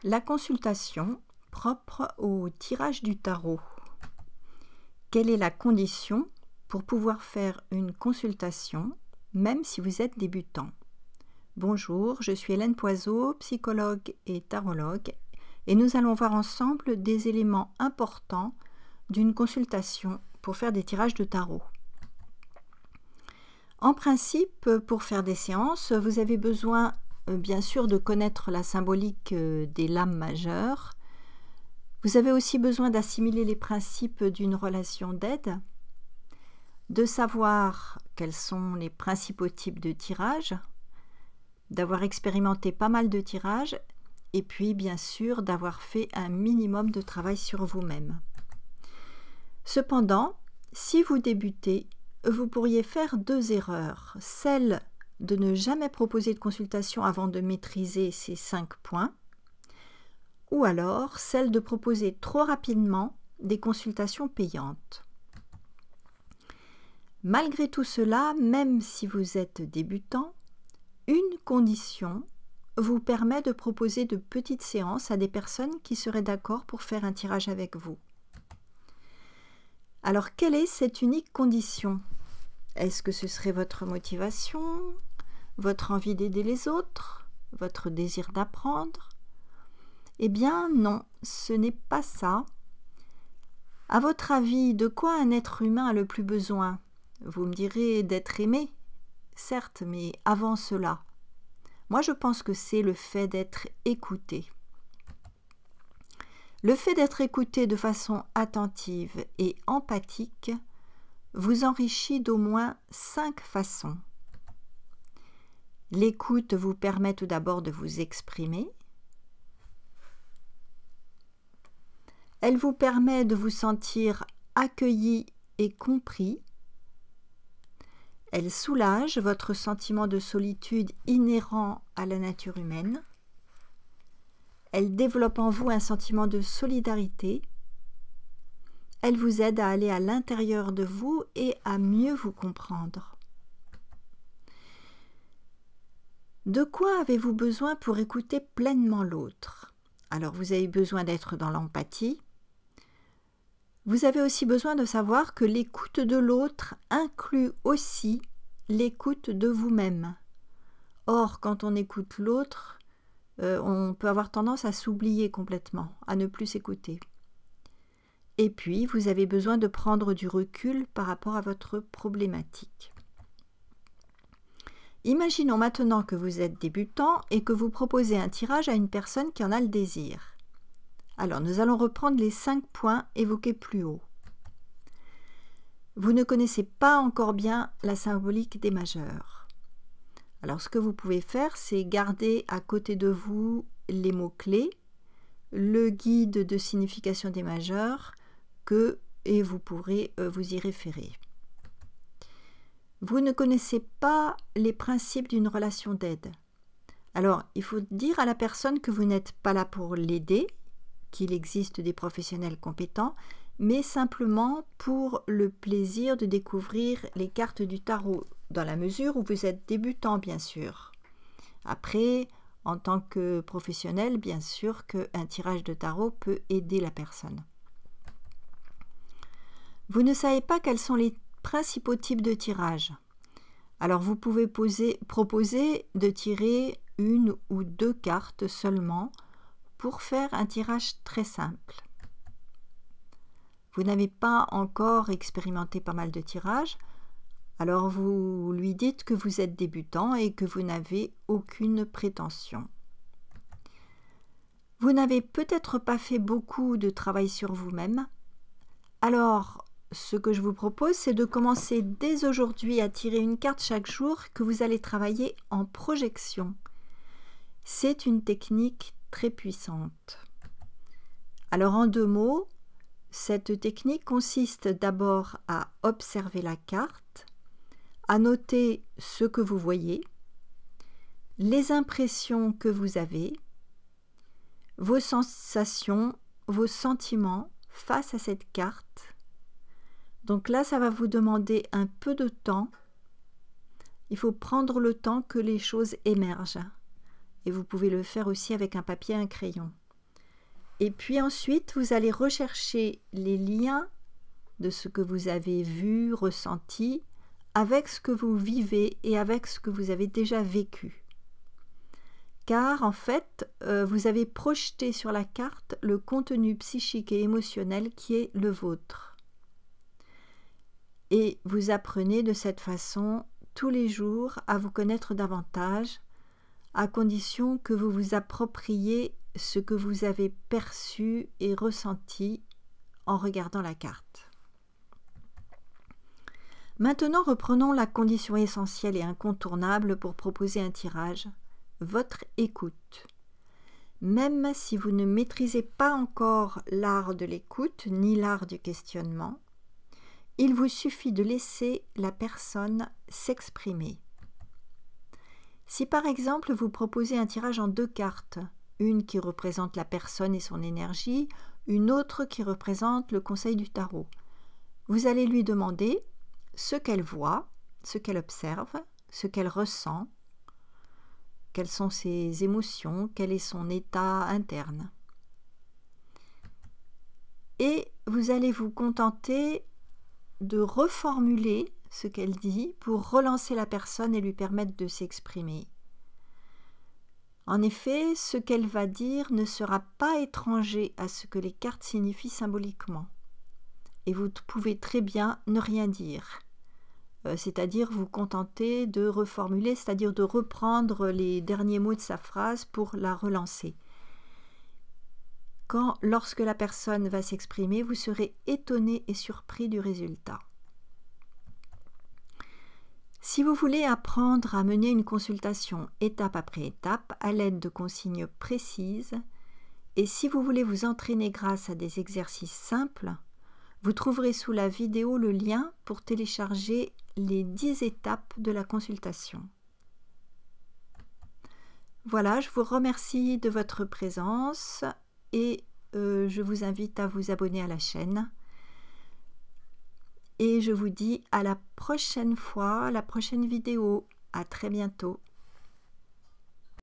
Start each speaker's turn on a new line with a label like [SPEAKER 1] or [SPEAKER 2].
[SPEAKER 1] La consultation propre au tirage du tarot. Quelle est la condition pour pouvoir faire une consultation, même si vous êtes débutant? Bonjour, je suis Hélène Poiseau, psychologue et tarologue, et nous allons voir ensemble des éléments importants d'une consultation pour faire des tirages de tarot. En principe, pour faire des séances, vous avez besoin bien sûr de connaître la symbolique des lames majeures. Vous avez aussi besoin d'assimiler les principes d'une relation d'aide, de savoir quels sont les principaux types de tirages, d'avoir expérimenté pas mal de tirages et puis bien sûr d'avoir fait un minimum de travail sur vous-même. Cependant, si vous débutez, vous pourriez faire deux erreurs. Celle de ne jamais proposer de consultation avant de maîtriser ces 5 points, ou alors celle de proposer trop rapidement des consultations payantes. Malgré tout cela, même si vous êtes débutant, une condition vous permet de proposer de petites séances à des personnes qui seraient d'accord pour faire un tirage avec vous. Alors, quelle est cette unique condition? Est-ce que ce serait votre motivation, votre envie d'aider les autres, votre désir d'apprendre? Eh bien non, ce n'est pas ça. À votre avis, de quoi un être humain a le plus besoin? Vous me direz d'être aimé, certes, mais avant cela. Moi, je pense que c'est le fait d'être écouté. Le fait d'être écouté de façon attentive et empathique vous enrichit d'au moins 5 façons. L'écoute vous permet tout d'abord de vous exprimer. Elle vous permet de vous sentir accueilli et compris. Elle soulage votre sentiment de solitude inhérent à la nature humaine. Elle développe en vous un sentiment de solidarité. Elle vous aide à aller à l'intérieur de vous et à mieux vous comprendre. De quoi avez-vous besoin pour écouter pleinement l'autre? Alors, vous avez besoin d'être dans l'empathie. Vous avez aussi besoin de savoir que l'écoute de l'autre inclut aussi l'écoute de vous-même. Or, quand on écoute l'autre, on peut avoir tendance à s'oublier complètement, à ne plus s'écouter. Et puis, vous avez besoin de prendre du recul par rapport à votre problématique. Imaginons maintenant que vous êtes débutant et que vous proposez un tirage à une personne qui en a le désir. Alors, nous allons reprendre les 5 points évoqués plus haut. Vous ne connaissez pas encore bien la symbolique des majeurs. Alors, ce que vous pouvez faire, c'est garder à côté de vous les mots-clés, le guide de signification des majeurs, et vous pourrez vous y référer. Vous ne connaissez pas les principes d'une relation d'aide. Alors, il faut dire à la personne que vous n'êtes pas là pour l'aider, qu'il existe des professionnels compétents, mais simplement pour le plaisir de découvrir les cartes du tarot, dans la mesure où vous êtes débutant, bien sûr. Après, en tant que professionnel, bien sûr qu'un tirage de tarot peut aider la personne. Vous ne savez pas quels sont les principaux types de tirages. Alors vous pouvez proposer de tirer 1 ou 2 cartes seulement pour faire un tirage très simple. Vous n'avez pas encore expérimenté pas mal de tirages, alors vous lui dites que vous êtes débutant et que vous n'avez aucune prétention. Vous n'avez peut-être pas fait beaucoup de travail sur vous-même, alors ce que je vous propose, c'est de commencer dès aujourd'hui à tirer une carte chaque jour que vous allez travailler en projection. C'est une technique très puissante. Alors en 2 mots, cette technique consiste d'abord à observer la carte, à noter ce que vous voyez, les impressions que vous avez, vos sensations, vos sentiments face à cette carte. Donc là, ça va vous demander un peu de temps. Il faut prendre le temps que les choses émergent. Et vous pouvez le faire aussi avec un papier et un crayon. Et puis ensuite, vous allez rechercher les liens de ce que vous avez vu, ressenti, avec ce que vous vivez et avec ce que vous avez déjà vécu. Car en fait, vous avez projeté sur la carte le contenu psychique et émotionnel qui est le vôtre. Et vous apprenez de cette façon tous les jours à vous connaître davantage, à condition que vous vous appropriez ce que vous avez perçu et ressenti en regardant la carte. Maintenant, reprenons la condition essentielle et incontournable pour proposer un tirage, votre écoute. Même si vous ne maîtrisez pas encore l'art de l'écoute ni l'art du questionnement, il vous suffit de laisser la personne s'exprimer. Si par exemple vous proposez un tirage en 2 cartes, une qui représente la personne et son énergie, une autre qui représente le conseil du tarot, vous allez lui demander ce qu'elle voit, ce qu'elle observe, ce qu'elle ressent, quelles sont ses émotions, quel est son état interne. Et vous allez vous contenter de reformuler ce qu'elle dit pour relancer la personne et lui permettre de s'exprimer. En effet, ce qu'elle va dire ne sera pas étranger à ce que les cartes signifient symboliquement. Et vous pouvez très bien ne rien dire. C'est-à-dire vous contenter de reformuler, c'est-à-dire de reprendre les derniers mots de sa phrase pour la relancer. Lorsque la personne va s'exprimer, vous serez étonné et surpris du résultat. Si vous voulez apprendre à mener une consultation étape après étape à l'aide de consignes précises, et si vous voulez vous entraîner grâce à des exercices simples, vous trouverez sous la vidéo le lien pour télécharger les 10 étapes de la consultation. Voilà, je vous remercie de votre présence et je vous invite à vous abonner à la chaîne. Et je vous dis à la prochaine fois, à la prochaine vidéo. À très bientôt.